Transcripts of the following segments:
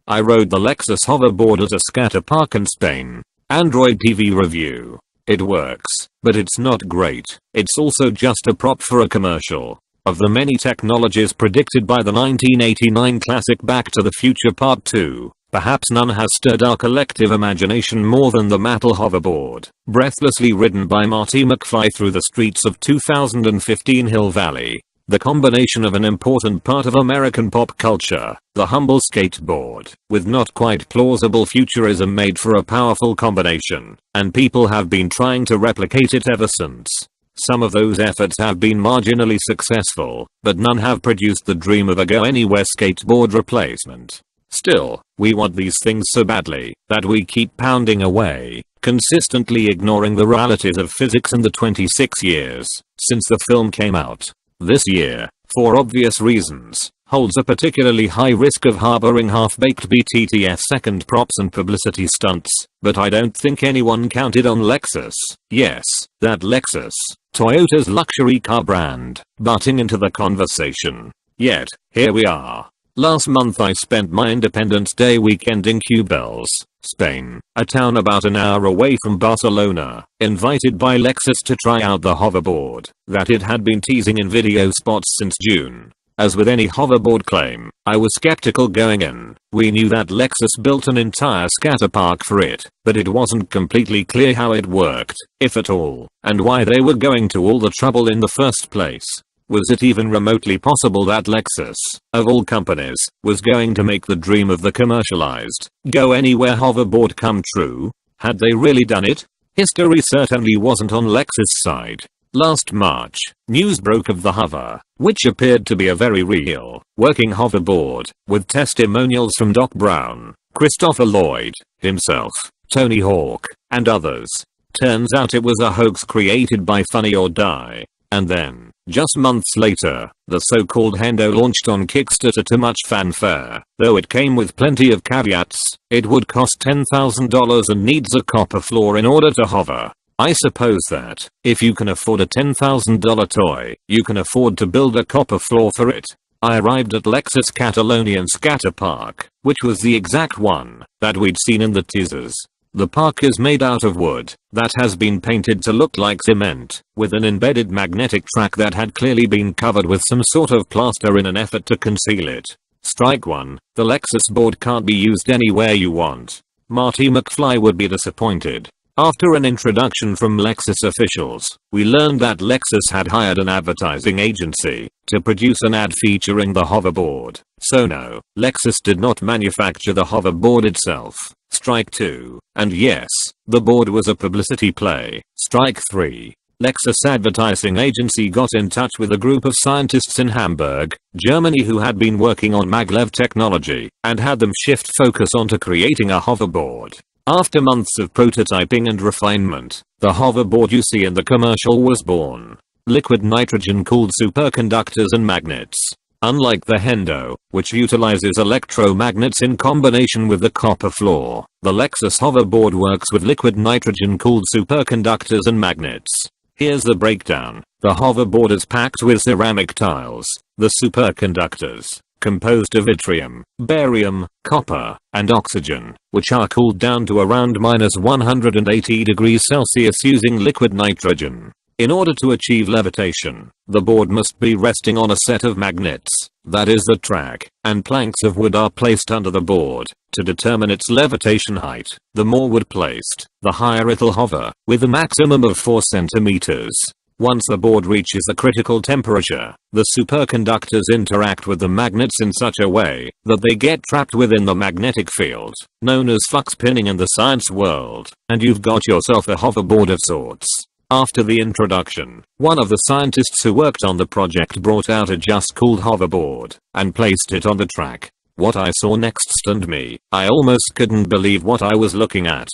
I rode the Lexus Hoverboard at a Skatepark in Spain. Androidtv review. It works, but it's not great. It's also just a prop for a commercial. Of the many technologies predicted by the 1989 classic Back to the Future Part 2, perhaps none has stirred our collective imagination more than the metal hoverboard, breathlessly ridden by Marty McFly through the streets of 2015 Hill Valley. The combination of an important part of American pop culture, the humble skateboard, with not quite plausible futurism made for a powerful combination, and people have been trying to replicate it ever since. Some of those efforts have been marginally successful, but none have produced the dream of a go-anywhere skateboard replacement. Still, we want these things so badly that we keep pounding away, consistently ignoring the realities of physics in the 26 years since the film came out. This year, for obvious reasons, holds a particularly high risk of harboring half-baked BTTF second props and publicity stunts, but I don't think anyone counted on Lexus. Yes, that Lexus, Toyota's luxury car brand, butting into the conversation. Yet, here we are. Last month I spent my Independence Day weekend in Cubells, Spain, a town about an hour away from Barcelona, invited by Lexus to try out the hoverboard that it had been teasing in video spots since June. As with any hoverboard claim, I was skeptical going in. We knew that Lexus built an entire skatepark for it, but it wasn't completely clear how it worked, if at all, and why they were going to all the trouble in the first place. Was it even remotely possible that Lexus, of all companies, was going to make the dream of the commercialized, go-anywhere hoverboard come true? Had they really done it? History certainly wasn't on Lexus' side. Last March, news broke of the Hover, which appeared to be a very real, working hoverboard, with testimonials from Doc Brown, Christopher Lloyd, himself, Tony Hawk, and others. Turns out it was a hoax created by Funny or Die. And then, just months later, the so-called Hendo launched on Kickstarter to much fanfare. Though it came with plenty of caveats, it would cost $10,000 and needs a copper floor in order to hover. I suppose that, if you can afford a $10,000 toy, you can afford to build a copper floor for it. I arrived at Lexus Catalonian Skatepark, which was the exact one that we'd seen in the teasers. The park is made out of wood that has been painted to look like cement, with an embedded magnetic track that had clearly been covered with some sort of plaster in an effort to conceal it. Strike one, the Lexus board can't be used anywhere you want. Marty McFly would be disappointed. After an introduction from Lexus officials, we learned that Lexus had hired an advertising agency to produce an ad featuring the hoverboard. So no, Lexus did not manufacture the hoverboard itself. Strike 2. And yes, the board was a publicity play. Strike 3. Lexus advertising agency got in touch with a group of scientists in Hamburg, Germany who had been working on maglev technology and had them shift focus onto creating a hoverboard. After months of prototyping and refinement, the hoverboard you see in the commercial was born. Liquid nitrogen-cooled superconductors and magnets. Unlike the Hendo, which utilizes electromagnets in combination with the copper floor, the Lexus hoverboard works with liquid nitrogen-cooled superconductors and magnets. Here's the breakdown. The hoverboard is packed with ceramic tiles. The superconductors, composed of yttrium, barium, copper, and oxygen, which are cooled down to around -180 degrees Celsius using liquid nitrogen. In order to achieve levitation, the board must be resting on a set of magnets, that is the track, and planks of wood are placed under the board to determine its levitation height. The more wood placed, the higher it'll hover, with a maximum of 4 centimeters. Once the board reaches a critical temperature, the superconductors interact with the magnets in such a way that they get trapped within the magnetic field, known as flux pinning in the science world, and you've got yourself a hoverboard of sorts. After the introduction, one of the scientists who worked on the project brought out a just-cooled hoverboard and placed it on the track. What I saw next stunned me. I almost couldn't believe what I was looking at.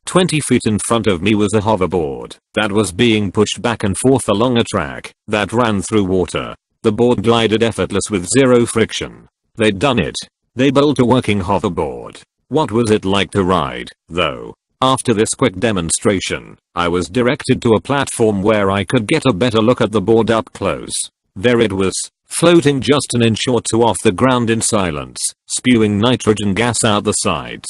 20 feet in front of me was a hoverboard that was being pushed back and forth along a track that ran through water. The board glided effortless with zero friction. They'd done it. They built a working hoverboard. What was it like to ride, though? After this quick demonstration, I was directed to a platform where I could get a better look at the board up close. There it was, floating just an inch or two off the ground in silence, spewing nitrogen gas out the sides.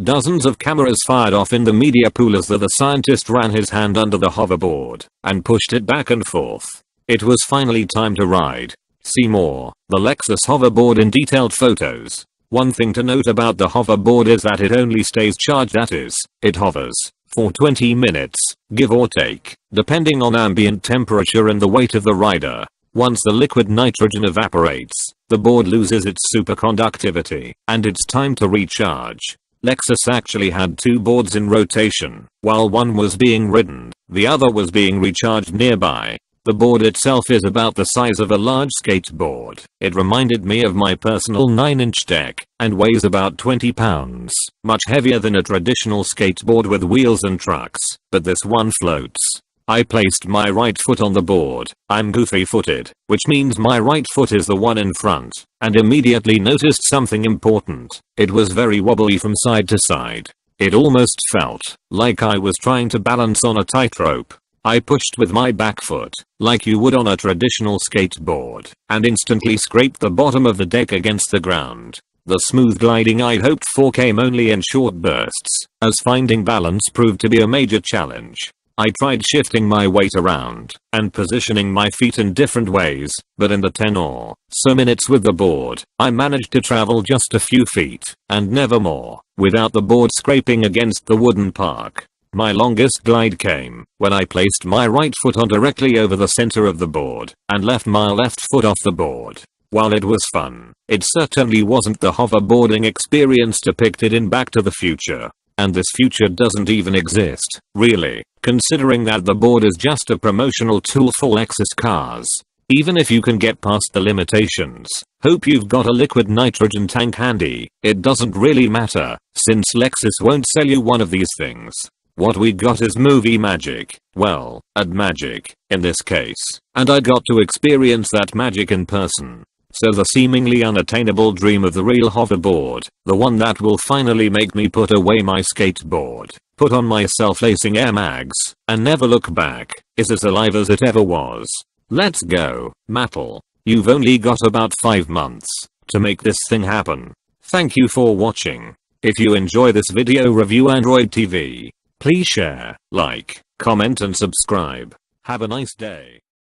Dozens of cameras fired off in the media pool as the scientist ran his hand under the hoverboard and pushed it back and forth. It was finally time to ride. See more, the Lexus Hoverboard in detailed photos. One thing to note about the hoverboard is that it only stays charged, that is, it hovers for 20 minutes, give or take, depending on ambient temperature and the weight of the rider. Once the liquid nitrogen evaporates, the board loses its superconductivity, and it's time to recharge. Lexus actually had two boards in rotation. While one was being ridden, the other was being recharged nearby. The board itself is about the size of a large skateboard. It reminded me of my personal 9-inch deck and weighs about 20 pounds, much heavier than a traditional skateboard with wheels and trucks, but this one floats. I placed my right foot on the board. I'm goofy-footed, which means my right foot is the one in front, and immediately noticed something important. It was very wobbly from side to side. It almost felt like I was trying to balance on a tightrope. I pushed with my back foot, like you would on a traditional skateboard, and instantly scraped the bottom of the deck against the ground. The smooth gliding I'd hoped for came only in short bursts, as finding balance proved to be a major challenge. I tried shifting my weight around and positioning my feet in different ways, but in the 10 or so minutes with the board, I managed to travel just a few feet, and never more, without the board scraping against the wooden park. My longest glide came when I placed my right foot on directly over the center of the board and left my left foot off the board. While it was fun, it certainly wasn't the hoverboarding experience depicted in Back to the Future. And this future doesn't even exist, really, considering that the board is just a promotional tool for Lexus cars. Even if you can get past the limitations, hope you've got a liquid nitrogen tank handy. It doesn't really matter, since Lexus won't sell you one of these things. What we got is movie magic. Well, ad magic, in this case. And I got to experience that magic in person. So the seemingly unattainable dream of the real hoverboard, the one that will finally make me put away my skateboard, put on my self-lacing Air Mags, and never look back, is as alive as it ever was. Let's go, Maple. You've only got about 5 months to make this thing happen. Thank you for watching. If you enjoy this video review Androidtv, please share, like, comment and subscribe. Have a nice day.